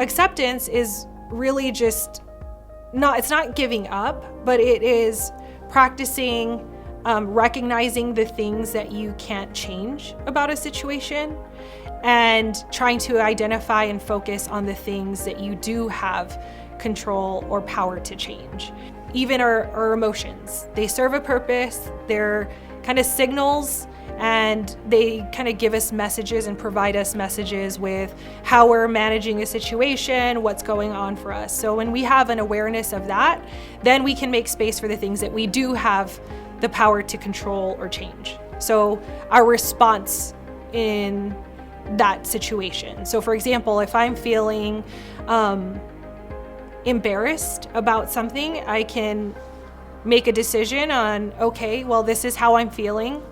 acceptance is really just it's not giving up, but it is practicing recognizing the things that you can't change about a situation and trying to identify and focus on the things that you do have control or power to change. Even our emotions, they serve a purpose. They're kind of signals, and they kind of give us messages and provide us messages with how we're managing a situation, what's going on for us. So when we have an awareness of that, then we can make space for the things that we do have the power to control or change. So our response in that situation. So for example, if I'm feeling embarrassed about something, I can make a decision on, okay, well, this is how I'm feeling.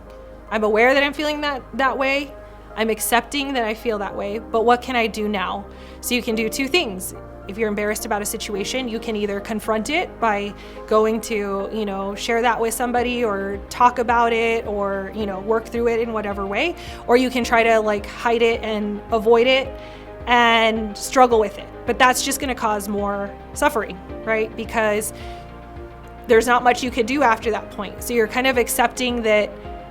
I'm aware that I'm feeling that way. I'm accepting that I feel that way, but what can I do now? So you can do two things. If you're embarrassed about a situation, you can either confront it by going to, share that with somebody or talk about it or, work through it in whatever way, or you can try to hide it and avoid it and struggle with it. But that's just going to cause more suffering, right? Because there's not much you could do after that point. So you're kind of accepting that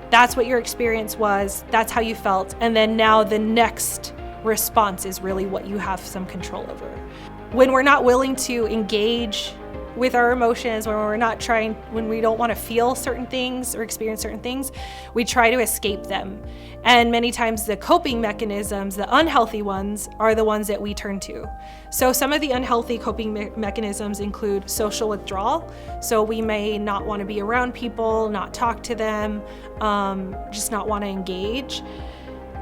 that's what your experience was, that's how you felt, and then now the next response is really what you have some control over. When we're not willing to engage with our emotions, when we don't want to feel certain things or experience certain things, we try to escape them. And many times the coping mechanisms, the unhealthy ones, are the ones that we turn to. So some of the unhealthy coping mechanisms include social withdrawal. So we may not want to be around people, not talk to them, just not want to engage.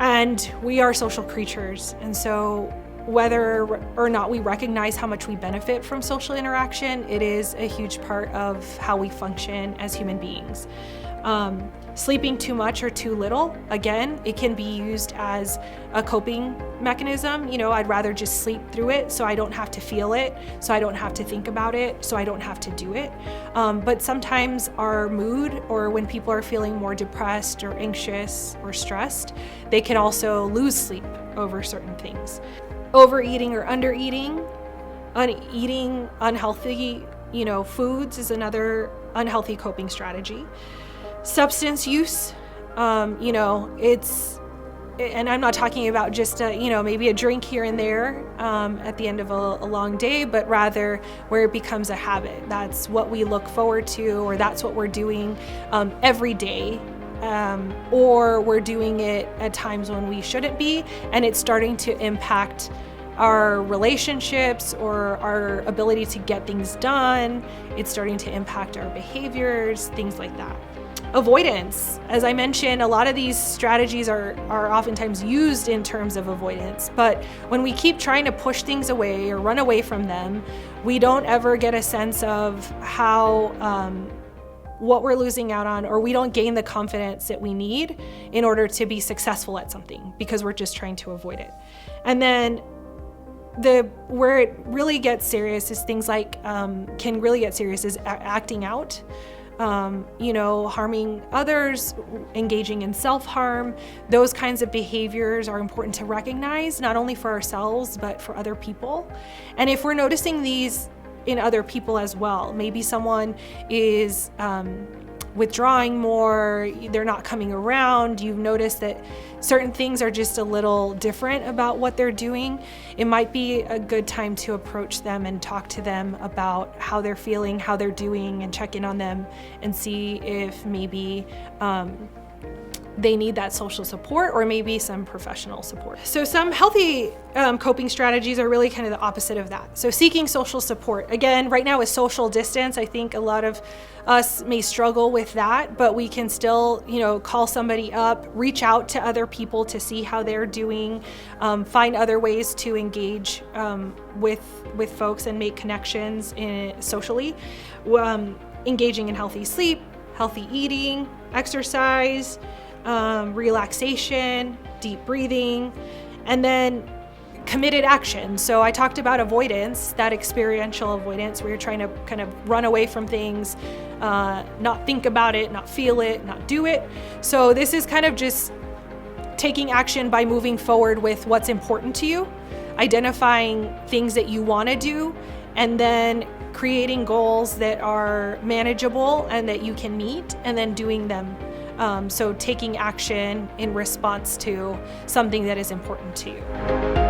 And we are social creatures. And so whether or not we recognize how much we benefit from social interaction, it is a huge part of how we function as human beings. Sleeping too much or too little, again, it can be used as a coping mechanism. I'd rather just sleep through it so I don't have to feel it, so I don't have to think about it, so I don't have to do it. But sometimes our mood, or when people are feeling more depressed or anxious or stressed, they can also lose sleep over certain things. Overeating or undereating, eating unhealthy, foods is another unhealthy coping strategy. Substance use, and I'm not talking about just maybe a drink here and there at the end of a long day, but rather where it becomes a habit. That's what we look forward to, or that's what we're doing every day. Or we're doing it at times when we shouldn't be, and it's starting to impact our relationships or our ability to get things done. It's starting to impact our behaviors, things like that. Avoidance. As I mentioned, a lot of these strategies are oftentimes used in terms of avoidance, but when we keep trying to push things away or run away from them, we don't ever get a sense of how what we're losing out on, or we don't gain the confidence that we need in order to be successful at something, because we're just trying to avoid it. And then where it really gets serious is things like can really get serious is acting out, harming others, engaging in self-harm. Those kinds of behaviors are important to recognize, not only for ourselves but for other people. And if we're noticing these in other people as well, maybe someone is withdrawing more, they're not coming around, you've noticed that certain things are just a little different about what they're doing, it might be a good time to approach them and talk to them about how they're feeling, how they're doing, and check in on them and see if maybe they need that social support or maybe some professional support. So some healthy coping strategies are really kind of the opposite of that. So seeking social support. Again, right now with social distance, I think a lot of us may struggle with that, but we can still, call somebody up, reach out to other people to see how they're doing, find other ways to engage with folks and make connections socially. Engaging in healthy sleep, healthy eating, exercise, relaxation, deep breathing, and then committed action. So I talked about avoidance, that experiential avoidance where you're trying to kind of run away from things, not think about it, not feel it, not do it. So this is kind of just taking action by moving forward with what's important to you. identifying things that you want to do, and then creating goals that are manageable and that you can meet, and then doing them. So taking action in response to something that is important to you.